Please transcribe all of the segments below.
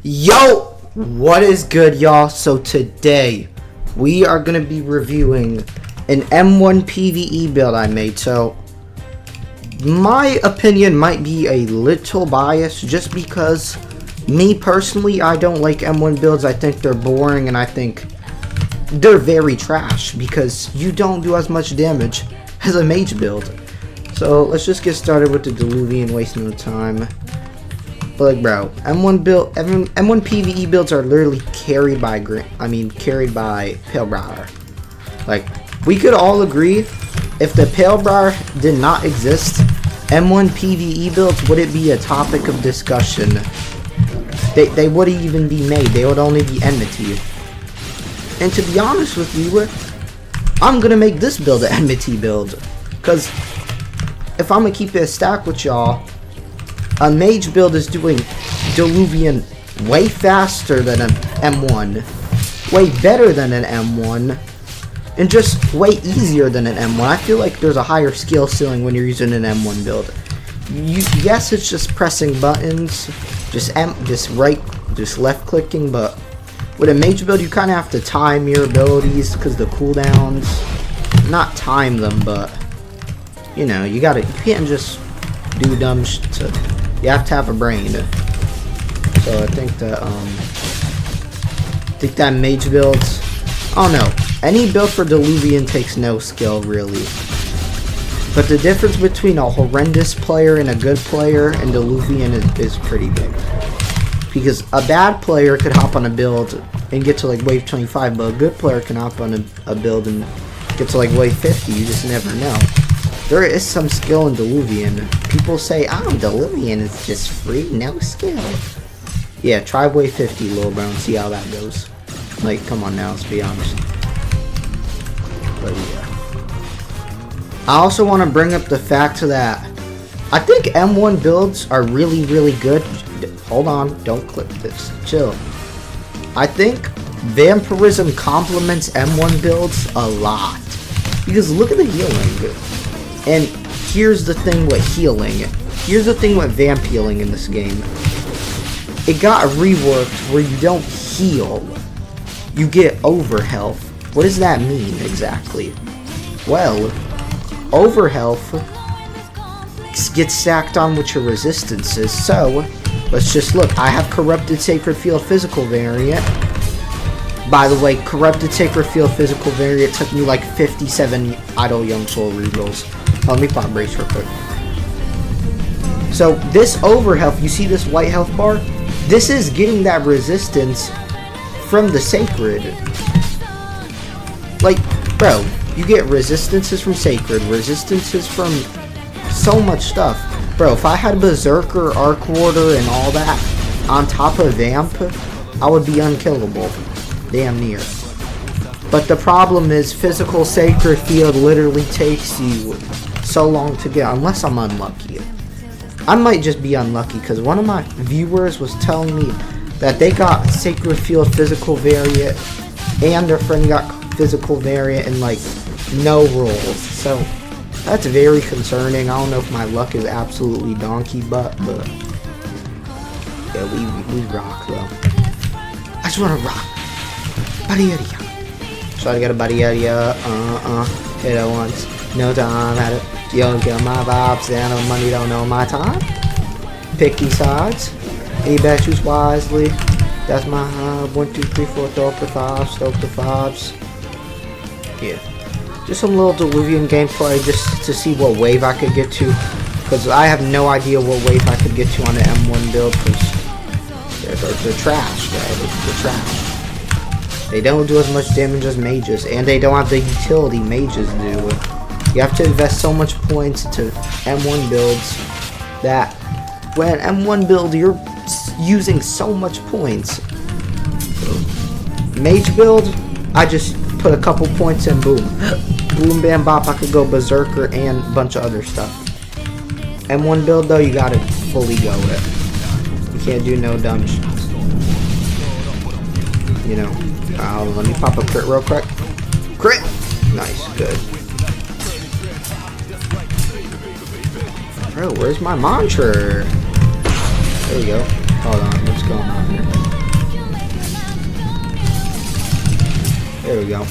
Yo, what is good, y'all? So today we are gonna be reviewing an M1 PVE build I made. So my opinion might be a little biased just because me personally, I don't like M1 builds. I think they're boring and I think they're very trash because you don't do as much damage as a mage build. So let's just get started with the Diluvian, waste no time. But like, bro, M1 PVE builds are literally carried by Palebriar. Like, we could all agree, if the Palebriar did not exist, M1 PVE builds wouldn't be a topic of discussion. They wouldn't even be made. They would only be enmity. And to be honest with you, I'm gonna make this build an enmity build, because if I'm gonna keep it a stack with y'all, a mage build is doing Diluvian way faster than an M1, way better than an M1, and just way easier than an M1. I feel like there's a higher skill ceiling when you're using an M1 build. Yes, it's just pressing buttons, just left clicking, but with a mage build you kind of have to time your abilities because the cooldowns, not time them, but you know, you can't just do dumb shit. You have to have a brain. So I think that mage builds, I don't know, any build for Diluvian takes no skill really. But the difference between a horrendous player and a good player in Diluvian is pretty big. Because a bad player could hop on a build and get to like wave 25, but a good player can hop on a build and get to like wave 50, you just never know. There is some skill in Diluvian. People say, Diluvian is just free, no skill. Yeah, try wave 50, little bro, and see how that goes. Like, come on now, let's be honest. But yeah. I also want to bring up the fact that I think M1 builds are really, really good. Hold on, don't click this. Chill. I think Vampirism complements M1 builds a lot. Because look at the healing. And here's the thing with healing. Here's the thing with vamp healing in this game. It got reworked where you don't heal. You get over health. What does that mean exactly? Well, over health gets stacked on with your resistances. So, let's just look. I have Corrupted Sacred Field Physical variant. By the way, Corrupted Sacred Field Physical variant took me like 57 Idle Young Soul rerolls. Let me pop brace real quick. So this over health, you see this white health bar? This is getting that resistance from the sacred. Like, bro, you get resistances from sacred, resistances from so much stuff. Bro, if I had Berserker, Arc Warder, and all that on top of Vamp, I would be unkillable. Damn near. But the problem is physical sacred field literally takes you so long to get, unless I'm unlucky. I might just be unlucky because one of my viewers was telling me that they got sacred field physical variant and their friend got physical variant in like no rolls. So that's very concerning. I don't know if my luck is absolutely donkey butt, but yeah, we rock though. I just want to rock. Buddy area. So I got a buddy area. Hit it once. No time at it. You don't get my vibes, and no money don't know my time. Picky sides. He bet choose wisely. That's my 1, 2, 3, 4, throw up the 5, stoke the 5s. Yeah. Just some little Diluvian gameplay just to see what wave I could get to. Because I have no idea what wave I could get to on the M1 build. Because they're trash, bro. They're trash. They don't do as much damage as mages. And they don't have the utility mages do. You have to invest so much points into M1 builds that when M1 build you're using so much points. Mage build, I just put a couple points in, boom. Boom, bam, bop, I could go Berserker and a bunch of other stuff. M1 build though, you gotta fully go it. You can't do no dumb shit. You know, let me pop a crit real quick. Crit! Nice, good. Bro, where's my mantra? There we go. Hold on, what's going on here? we go.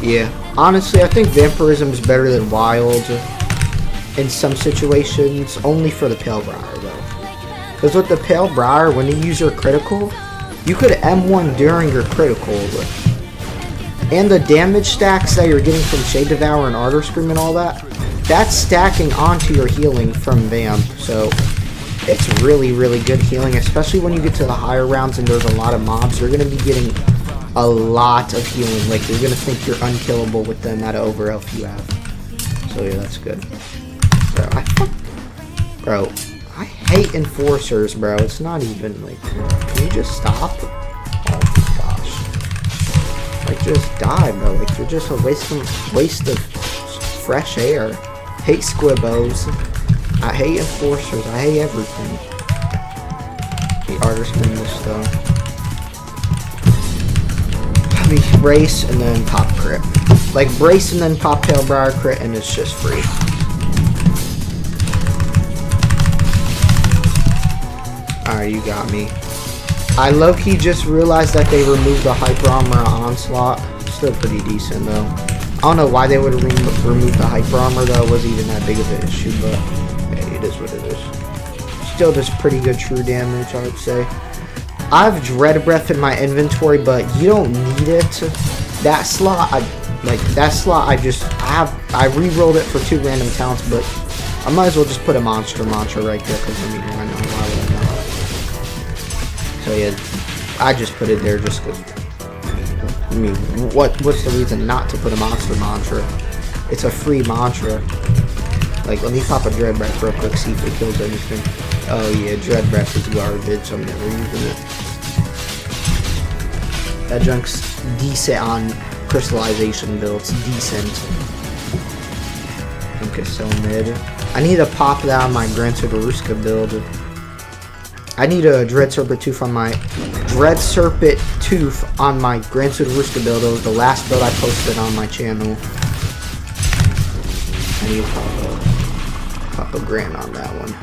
Yeah, honestly, I think Vampirism is better than Wild in some situations, only for the Pale Briar though. Because with the Pale Briar, when you use your critical, you could M1 during your critical. And the damage stacks that you're getting from Shade Devour and Ardor Scream and all that, that's stacking onto your healing from Vamp. So it's really, really good healing, especially when you get to the higher rounds and there's a lot of mobs. You're going to be getting a lot of healing. Like, you're going to think you're unkillable with the amount of over health you have. So yeah, that's good. Bro, I hate enforcers, bro. It's not even like, can you just stop? Oh my gosh. Like, just die, bro. Like, you're just a waste of fresh air. Hate squibbos. I hate enforcers. I hate everything. The artist in this though. I mean, brace and then pop crit. Like, brace and then pop Pale Briar crit, and it's just free. Alright, you got me. I low-key just realized that they removed the Hyper Armor Onslaught. Still pretty decent, though. I don't know why they would have removed the Hyper Armor, though. It wasn't even that big of an issue, but hey, it is what it is. Still just pretty good true damage, I would say. I have Dread Breath in my inventory, but you don't need it. That slot, I re-rolled it for 2 random talents, but I might as well just put a monster mantra right there, because I mean, why not? Why would I not? So yeah, I just put it there just because. I mean, what's the reason not to put a monster mantra? It's a free mantra. Like, let me pop a Dread Breath real quick, see if it kills anything. Oh yeah, Dread Breath is garbage, so I'm never using it. That junk's decent on crystallization builds, decent. Okay, so mid. I need to pop that on my Gran Tudaruska build. I need a Dread Serpent Tooth on my Gran Tudaruska build. It was the last build I posted on my channel. I need to pop a Gran on that one.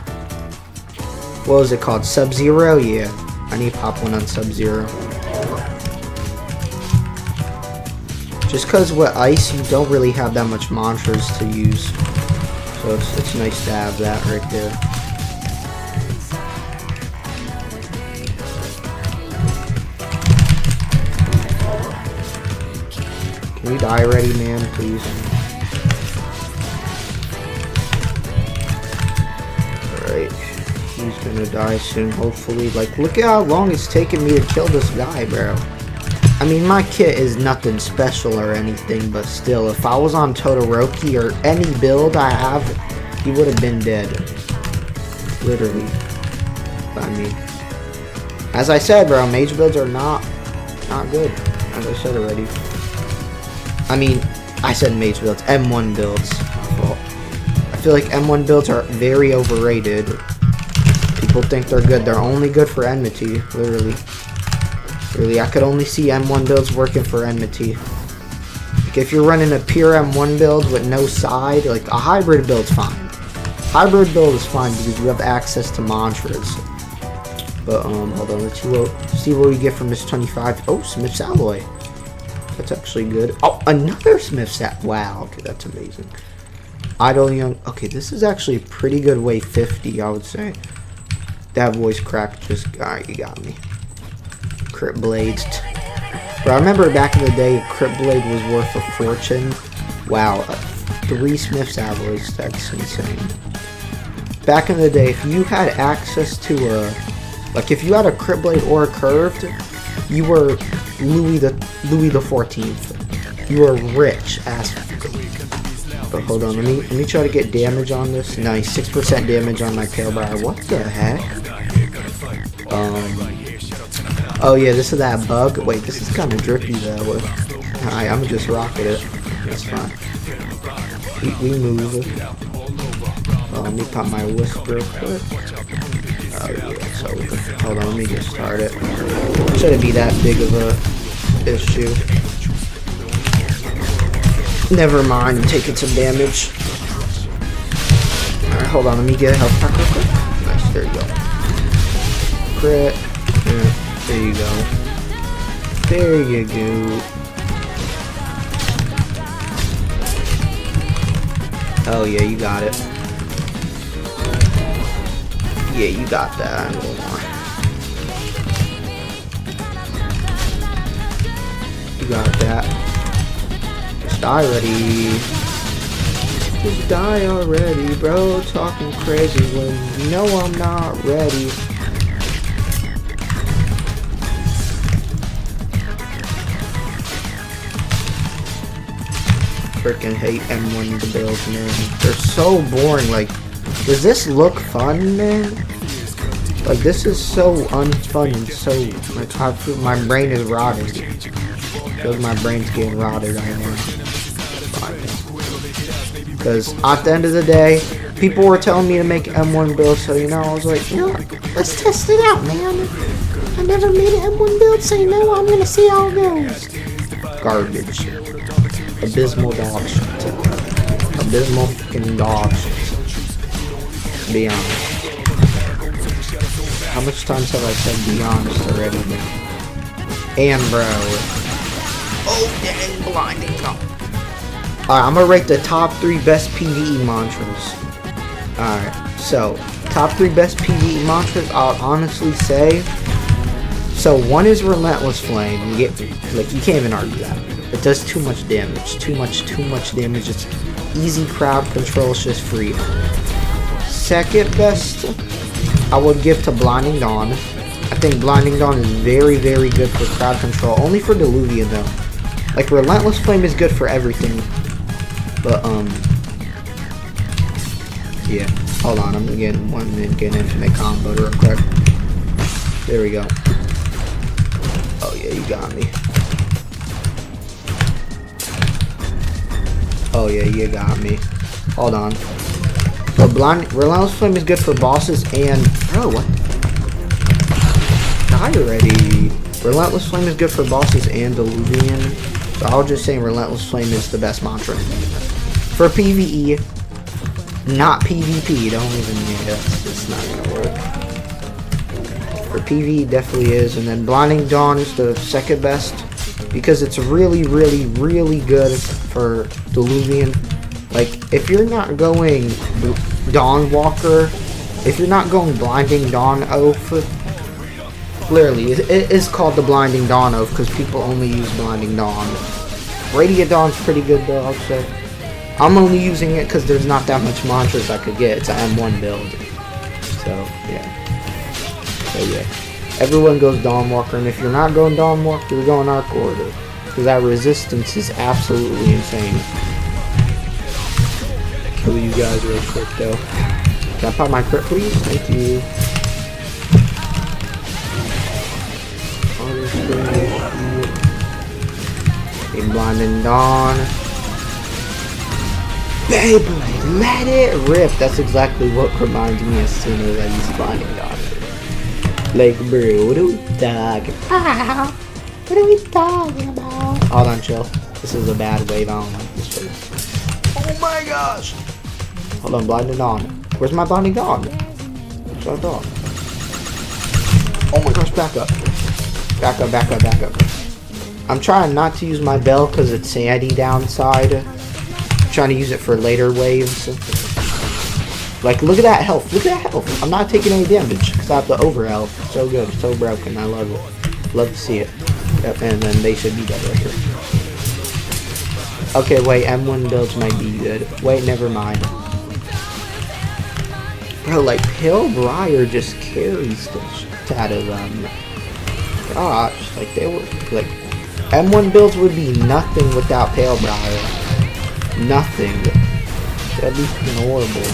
What was it called? Sub-Zero? Yeah. I need to pop one on Sub-Zero. Just because with Ice, you don't really have that much mantras to use. So it's nice to have that right there. Can you die already, man? Please. Alright. He's gonna die soon, hopefully. Like, look at how long it's taken me to kill this guy, bro. I mean, my kit is nothing special or anything, but still, if I was on Todoroki or any build I have, he would have been dead. Literally. I mean, as I said, bro, mage builds are not good. As I said already. I mean, I said mage builds, M1 builds. Well, I feel like M1 builds are very overrated. People think they're good. They're only good for Enmity, literally. Really, I could only see M1 builds working for Enmity. Like, if you're running a pure M1 build with no side, like, a hybrid build's fine. Hybrid build is fine because you have access to mantras. But, hold on, let's see what we get from this 25. Oh, Smith's Alloy. That's actually good. Oh, another Smith's Alloy. Wow, okay, that's amazing. Idle Young. Okay, this is actually pretty good weight 50, I would say. That voice crack just, alright, you got me. Crit Blades. Bro, I remember back in the day, Crit Blade was worth a fortune. Wow, 3 Smith's Alloys, that's insane. Back in the day, if you had access to a, like if you had a Crit Blade or a Curved, you were Louis the 14th. You were rich as. But hold on, let me try to get damage on this. Nice, 6% damage on my Pale Briar. What the heck? Oh yeah, this is that bug. Wait, this is kind of drippy though. Alright, I'm just rocking it. That's fine. We move. Let me pop my Wisp real quick. Oh yeah, so hold on, let me get started. Shouldn't be that big of a issue. Never mind, I'm taking some damage. Alright, hold on, let me get a health pack real quick. Nice, there you go. Crit. Yeah, there you go. There you go. Oh yeah, you got it. Yeah, you got that. A little more. You got that. Just die already. Just die already, bro. Talking crazy when you know I'm not ready. Freaking hate M1 builds, man. They're so boring. Like, does this look fun, man? Like, this is so unfun and so, like, my brain is rotted. Feels my brain's getting rotted right now. Because at the end of the day, people were telling me to make M1 build, so, you know, I was like, you know, let's test it out, man. I never made an M1 build, so, you know, I'm gonna see how it goes. Garbage. Abysmal dog shit. Abysmal fucking dog shit. Be honest. How much times have I said be honest already, man? And bro. Oh dang, blinding. No. Alright, I'm gonna rate the top 3 best PVE mantras. Alright, so top 3 best PVE mantras, I'll honestly say. So 1 is Relentless Flame. You get, like, you can't even argue that. It does too much damage. Too much damage. It's easy crowd control. It's just free. Second best, I would give to Blinding Dawn. I think Blinding Dawn is very, very good for crowd control. Only for Diluvian, though. Like, Relentless Flame is good for everything. But, yeah. Hold on, I'm getting one and get infinite combo real quick. There we go. Oh, yeah, you got me. Oh yeah, you got me. Hold on. But Relentless Flame is good for bosses and... Bro, what? Die already. Relentless Flame is good for bosses and Diluvian. So I'll just say Relentless Flame is the best mantra. For PvE, not PvP. Don't even... Yeah, it's not gonna work. For PvE, definitely is. And then Blinding Dawn is the second best. Because it's really, really, really good for Diluvian. Like, if you're not going Dawn Walker, if you're not going Blinding Dawn Oath, clearly, it is called the Blinding Dawn Oath because people only use Blinding Dawn. Radiant Dawn's pretty good though, I'll say. I'm only using it because there's not that much mantras I could get. It's an M1 build. So, yeah. Everyone goes Dawn Walker, and if you're not going Dawn Walker, you're going Arc Order. Because that resistance is absolutely insane. Kill you guys real quick, though. Can I pop my crit, please? Thank you. Blinding Dawn. Beyblade, let it rip. That's exactly what reminds me as soon as I use Blinding Dawn. Like, bro, what are we talking about? What are we talking about? Hold on, chill. This is a bad wave. I don't like this wave. Oh my gosh! Hold on, Blinding Dawn. Where's my Blinding Dawn? That's what I thought. Oh my gosh, back up. Back up, back up, back up. I'm trying not to use my bell because it's sandy downside. I'm trying to use it for later waves. Like, look at that health. Look at that health. I'm not taking any damage because I have the over health. So good. So broken. I love it. Love to see it. Yep, and then they should be dead right here. Okay, wait. M1 builds might be good. Wait, never mind. Bro, like, Pale Briar just carries the shit out of them. Gosh, like, they were, like, M1 builds would be nothing without Pale Briar. Nothing. That'd be fucking horrible.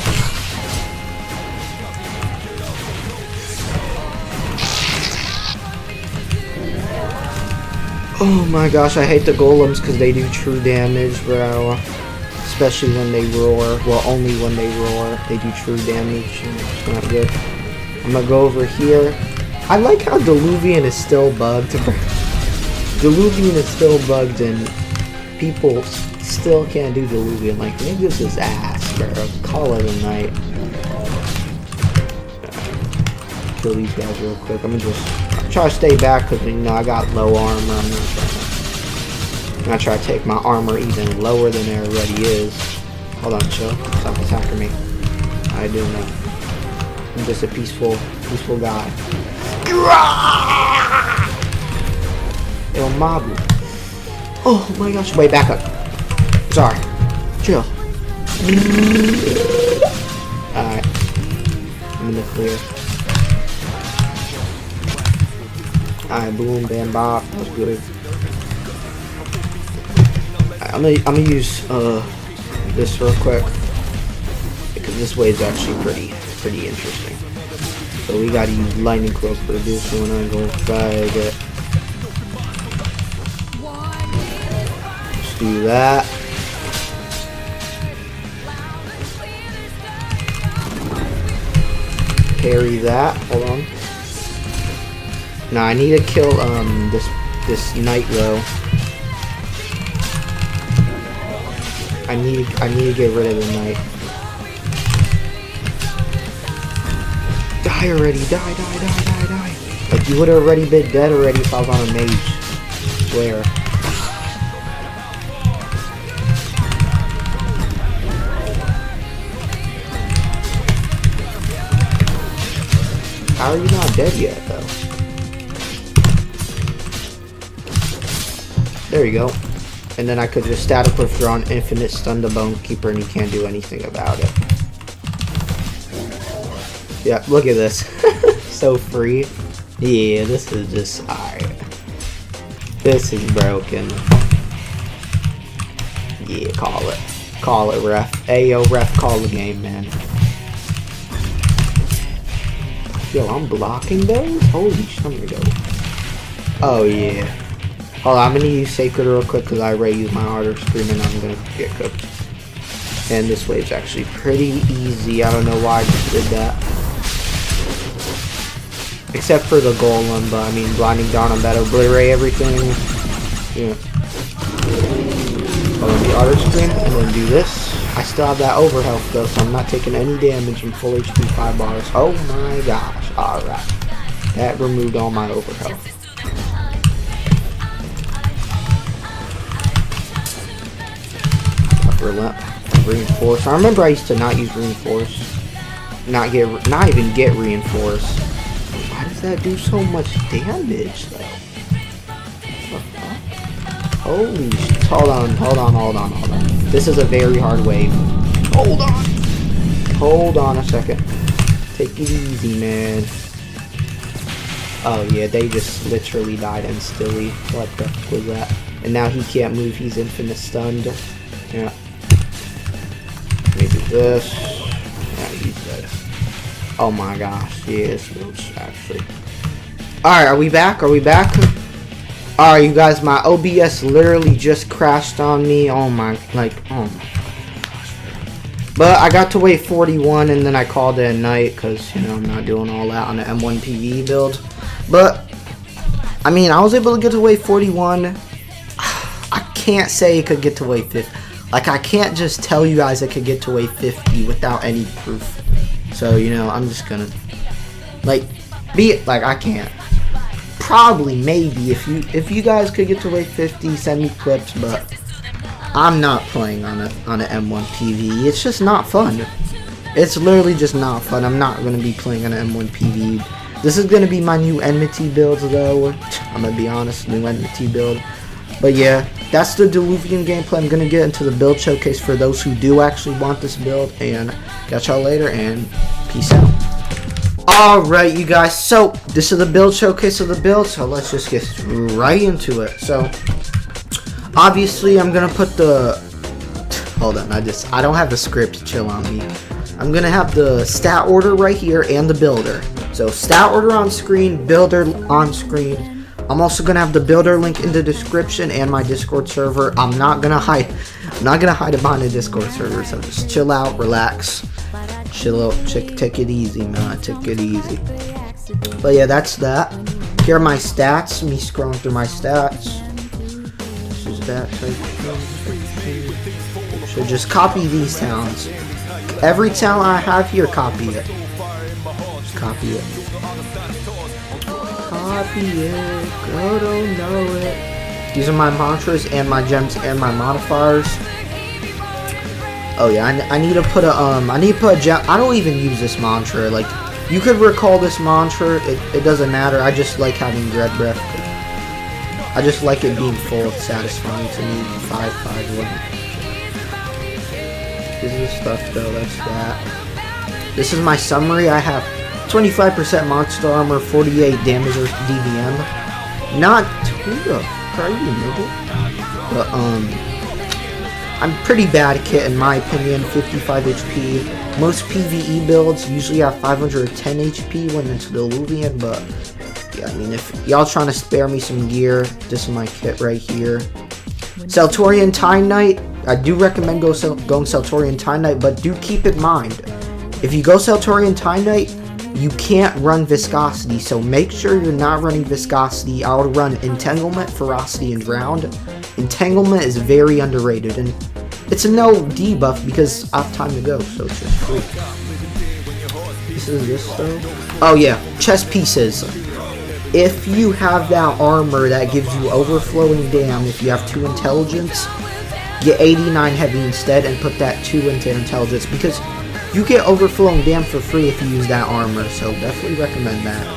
Oh my gosh, I hate the golems because they do true damage, bro. Especially when they roar. Well, only when they roar. They do true damage. It's not good. I'm gonna go over here. I like how Diluvian is still bugged. Diluvian is still bugged and people still can't do Diluvian. Like, niggas is ass, bro. Call it a night. Kill these guys real quick. I'm gonna just try to stay back because, you know, I got low armor. I'm gonna try to take my armor even lower than it already is. Hold on, chill. Stop attacking me. I do not. I'm just a peaceful guy. El Mabu. Oh my gosh. Wait, back up. Sorry. Chill. Alright. I'm in the clear. Alright, boom, bam, bop. That was good. I'm gonna use this real quick because this way is actually pretty interesting. So we gotta use lightning quick for this one. I'm gonna try it. Let's do that. Parry that. Hold on. Now I need to kill this Nitro. I need to get rid of the knight. Die already! Die! Like you would have already been dead already if I was on a mage. I swear. How are you not dead yet, though? There you go. And then I could just static withdraw an infinite stun the Bone Keeper and he can't do anything about it. Yeah, look at this. So free. Yeah, this is just alright. This is broken. Yeah, call it. Call it, ref. Ayo, ref, call the game, man. Yo, I'm blocking those? Holy shit, I'm gonna go. Oh, yeah. Hold on, I'm gonna use Sacred real quick because I already used my harder scream and I'm gonna get cooked. And this wave's actually pretty easy. I don't know why I just did that. Except for the golem, but I mean, blinding dawn on that obliterate everything. Yeah. Hold on, the harder scream and then do this. I still have that overhealth though, so I'm not taking any damage in full HP 5 bars. Oh my gosh. Alright. That removed all my overhealth. Reinforce. I remember I used to not use reinforce. Not even get reinforce. Why does that do so much damage though? What the fuck? Holy shit. Hold on. This is a very hard wave. Hold on a second. Take it easy, man. Oh yeah, they just literally died instantly. What the fuck was that? And now he can't move, he's infinite stunned. Yeah. Maybe this. Yeah, use this. Oh my gosh, yes, actually. Alright, are we back? Alright, you guys, my OBS literally just crashed on me. Oh my gosh. But I got to wait 41 and then I called it a night because, you know, I'm not doing all that on the M1 PVE build. But, I mean, I was able to get to wave 41. I can't say it could get to wave 50. Like, I can't just tell you guys it could get to wave 50 without any proof. So, you know, I'm just gonna, like, I can't. Probably, maybe, if you guys could get to wave 50, send me clips, but I'm not playing on an M1 PvE. It's just not fun. It's literally just not fun. I'm not gonna be playing on an M1 PvE. This is gonna be my new enmity build, though. I'm gonna be honest, new enmity build. But yeah, that's the Diluvian gameplay. I'm going to get into the build showcase for those who do actually want this build. And catch y'all later and peace out. Alright, you guys. So, this is the build showcase of the build. So, let's just get right into it. So, obviously, I'm going to put the... Hold on. I don't have the script. Chill on me. I'm going to have the stat order right here and the builder. So, stat order on screen, builder on screen. I'm also gonna have the builder link in the description and my Discord server. I'm not gonna hide it behind the Discord server. So just chill out, relax, chill out, take it easy, man. Take it easy. But yeah, that's that. Here are my stats. Me scrolling through my stats. This is that type of. So just copy these towns. Every town I have here, copy it. Just copy it. Copy it, girl don't know it. These are my mantras and my gems and my modifiers. Oh yeah, I need to put a gem. I don't even use this mantra. Like, you could recall this mantra. It doesn't matter. I just like having dread breath. I just like it being full. It's satisfying to me. 551. This is stuff though. That's that. This is my summary. I have 25% monster armor, 48 damage or DVM. Not too crazy, nigga. But I'm pretty bad kit in my opinion. 55 HP. Most PVE builds usually have 510 HP when it's Diluvian, but yeah, I mean, if y'all trying to spare me some gear, this is my kit right here. Seltorian Time Knight. I do recommend going Seltorian Time Knight, but do keep in mind, if you go Seltorian Time Knight, you can't run viscosity, so make sure you're not running viscosity. I would run entanglement, ferocity, and drowned. Entanglement is very underrated, and it's a no debuff because I have time to go, so it's just free. This is this though. Oh yeah, chest pieces. If you have that armor that gives you overflowing dam, if you have 2 intelligence, get 89 heavy instead and put that 2 into intelligence, because you get overflowing dam for free if you use that armor, so definitely recommend that.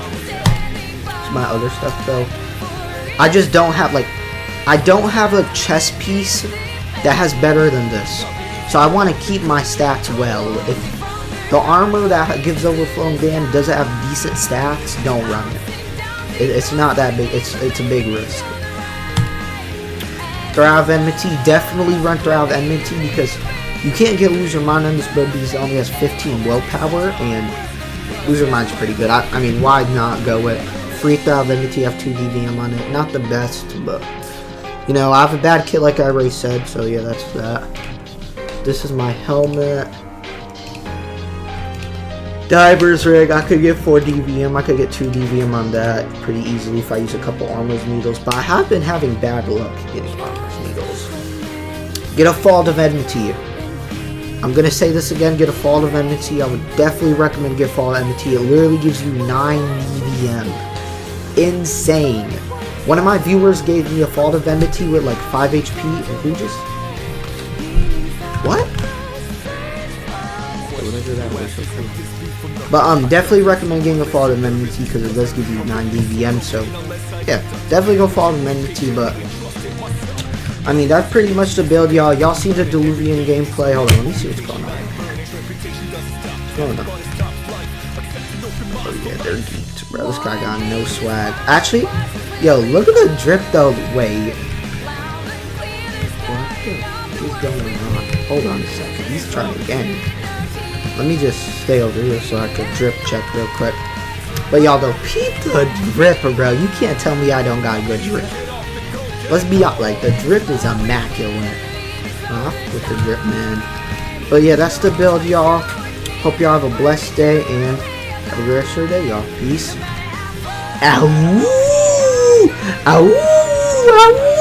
It's my other stuff though. I just don't have, like, I don't have a chest piece that has better than this, so I want to keep my stats well. If the armor that gives overflowing dam doesn't have decent stats, don't run it. It's not that big. It's a big risk. Thrive of Enmity. Definitely run Thrive of Enmity because you can't get Lose Your Mind on this build because it only has 15 willpower, and Lose Your Mind's pretty good. I mean, why not go with free Thrive of Enmity? Have 2 DVM on it. Not the best, but you know, I have a bad kit like I already said, so yeah, that's that. This is my helmet. Diver's rig, I could get 4 DVM, I could get 2 DVM on that pretty easily if I use a couple armor's needles, but I have been having bad luck getting armor's needles. Get a Fault of Enmity. I'm gonna say this again, get a Fault of Enmity. I would definitely recommend get Fault of Enmity. It literally gives you 9 DVM. Insane. One of my viewers gave me a Fault of Enmity with like 5 HP, and who just... What? Whatever that was. But definitely recommend getting a Fault of Enmity because it does give you 9 DVM, so yeah, definitely go Fault of Enmity. But I mean, that's pretty much the build, y'all. Y'all see the Diluvian gameplay. Hold on, let me see what's going on. What's going on? Oh yeah, they're geeked, bro. This guy got no swag. Actually, yo, look at the drip though. Wait, what is going on? Hold on a second. He's trying again. Let me just stay over here so I can drip check real quick. But y'all though, peep the drip, bro. You can't tell me I don't got a good drip. Let's be out, like, the drip is immaculate. With the drip, man. But yeah, that's the build, y'all. Hope y'all have a blessed day and have a great rest of your day, y'all. Peace. Ow! Ow! Ow!